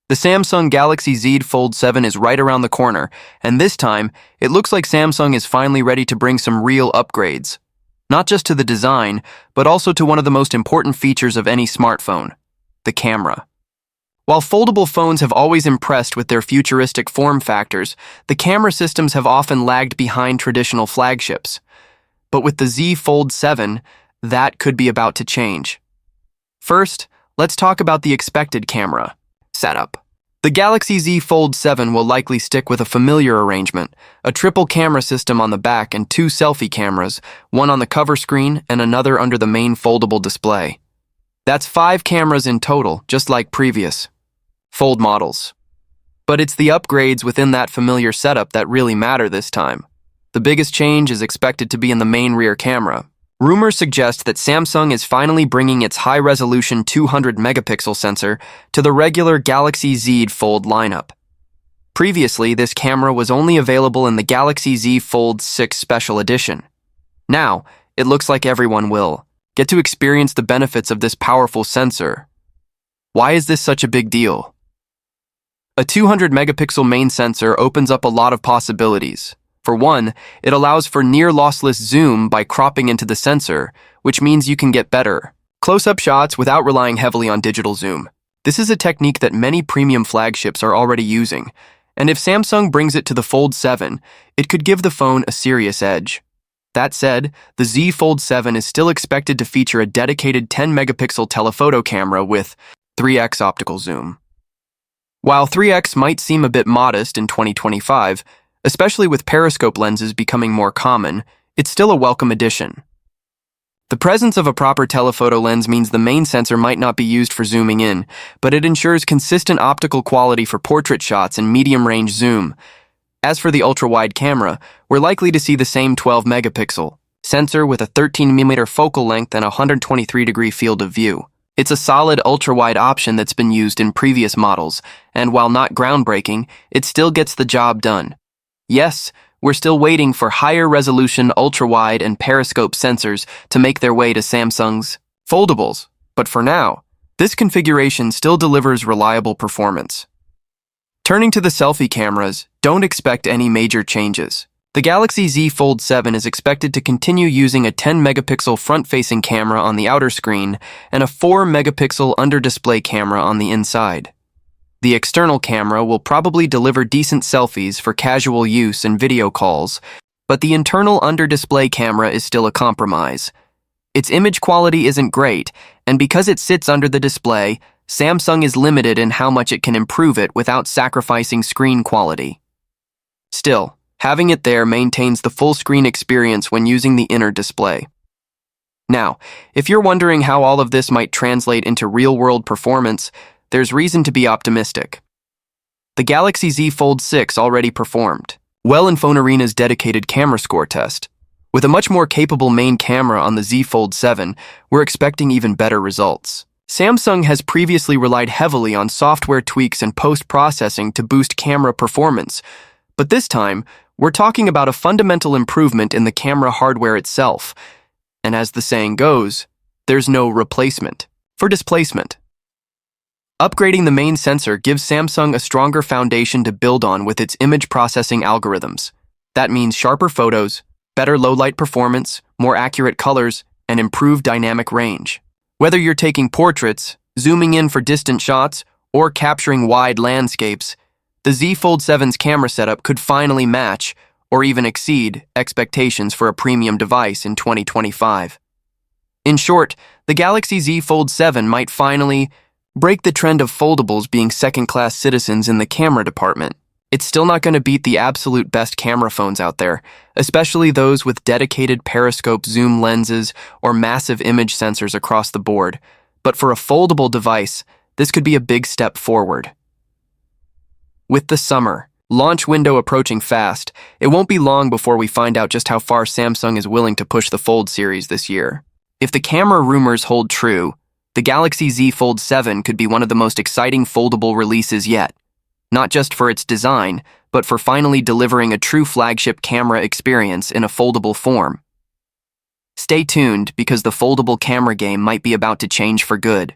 The Samsung Galaxy Z Fold 7 is right around the corner, and this time, it looks like Samsung is finally ready to bring some real upgrades. Not just to the design, but also to one of the most important features of any smartphone, the camera. While foldable phones have always impressed with their futuristic form factors, the camera systems have often lagged behind traditional flagships. But with the Z Fold 7, that could be about to change. First, let's talk about the expected camera setup. The Galaxy Z Fold 7 will likely stick with a familiar arrangement, a triple camera system on the back and two selfie cameras, one on the cover screen and another under the main foldable display. That's 5 cameras in total, just like previous Fold models. But it's the upgrades within that familiar setup that really matter this time. The biggest change is expected to be in the main rear camera. Rumors suggest that Samsung is finally bringing its high-resolution 200-megapixel sensor to the regular Galaxy Z Fold lineup. Previously, this camera was only available in the Galaxy Z Fold 6 Special Edition. Now, it looks like everyone will get to experience the benefits of this powerful sensor. Why is this such a big deal? A 200-megapixel main sensor opens up a lot of possibilities. For one, it allows for near-lossless zoom by cropping into the sensor, which means you can get better close-up shots without relying heavily on digital zoom. This is a technique that many premium flagships are already using, and if Samsung brings it to the Fold 7, it could give the phone a serious edge. That said, the Z Fold 7 is still expected to feature a dedicated 10-megapixel telephoto camera with 3x optical zoom. While 3x might seem a bit modest in 2025, especially with periscope lenses becoming more common, it's still a welcome addition. The presence of a proper telephoto lens means the main sensor might not be used for zooming in, but it ensures consistent optical quality for portrait shots and medium-range zoom. As for the ultra-wide camera, we're likely to see the same 12-megapixel sensor with a 13mm focal length and a 123-degree field of view. It's a solid ultra-wide option that's been used in previous models, and while not groundbreaking, it still gets the job done. Yes, we're still waiting for higher-resolution ultra-wide and periscope sensors to make their way to Samsung's foldables, but for now, this configuration still delivers reliable performance. Turning to the selfie cameras, don't expect any major changes. The Galaxy Z Fold 7 is expected to continue using a 10-megapixel front-facing camera on the outer screen and a 4-megapixel under-display camera on the inside. The external camera will probably deliver decent selfies for casual use and video calls, but the internal under-display camera is still a compromise. Its image quality isn't great, and because it sits under the display, Samsung is limited in how much it can improve it without sacrificing screen quality. Still, having it there maintains the full screen experience when using the inner display. Now, if you're wondering how all of this might translate into real-world performance, there's reason to be optimistic. The Galaxy Z Fold 6 already performed well in PhoneArena's dedicated camera score test. With a much more capable main camera on the Z Fold 7, we're expecting even better results. Samsung has previously relied heavily on software tweaks and post-processing to boost camera performance, but this time, we're talking about a fundamental improvement in the camera hardware itself. And as the saying goes, there's no replacement for displacement. Upgrading the main sensor gives Samsung a stronger foundation to build on with its image processing algorithms. That means sharper photos, better low-light performance, more accurate colors, and improved dynamic range. Whether you're taking portraits, zooming in for distant shots, or capturing wide landscapes, the Z Fold 7's camera setup could finally match, or even exceed, expectations for a premium device in 2025. In short, the Galaxy Z Fold 7 might finally break the trend of foldables being second-class citizens in the camera department. It's still not going to beat the absolute best camera phones out there, especially those with dedicated periscope zoom lenses or massive image sensors across the board. But for a foldable device, this could be a big step forward. With the summer launch window approaching fast, it won't be long before we find out just how far Samsung is willing to push the Fold series this year. If the camera rumors hold true, the Galaxy Z Fold 7 could be one of the most exciting foldable releases yet, not just for its design, but for finally delivering a true flagship camera experience in a foldable form. Stay tuned because the foldable camera game might be about to change for good.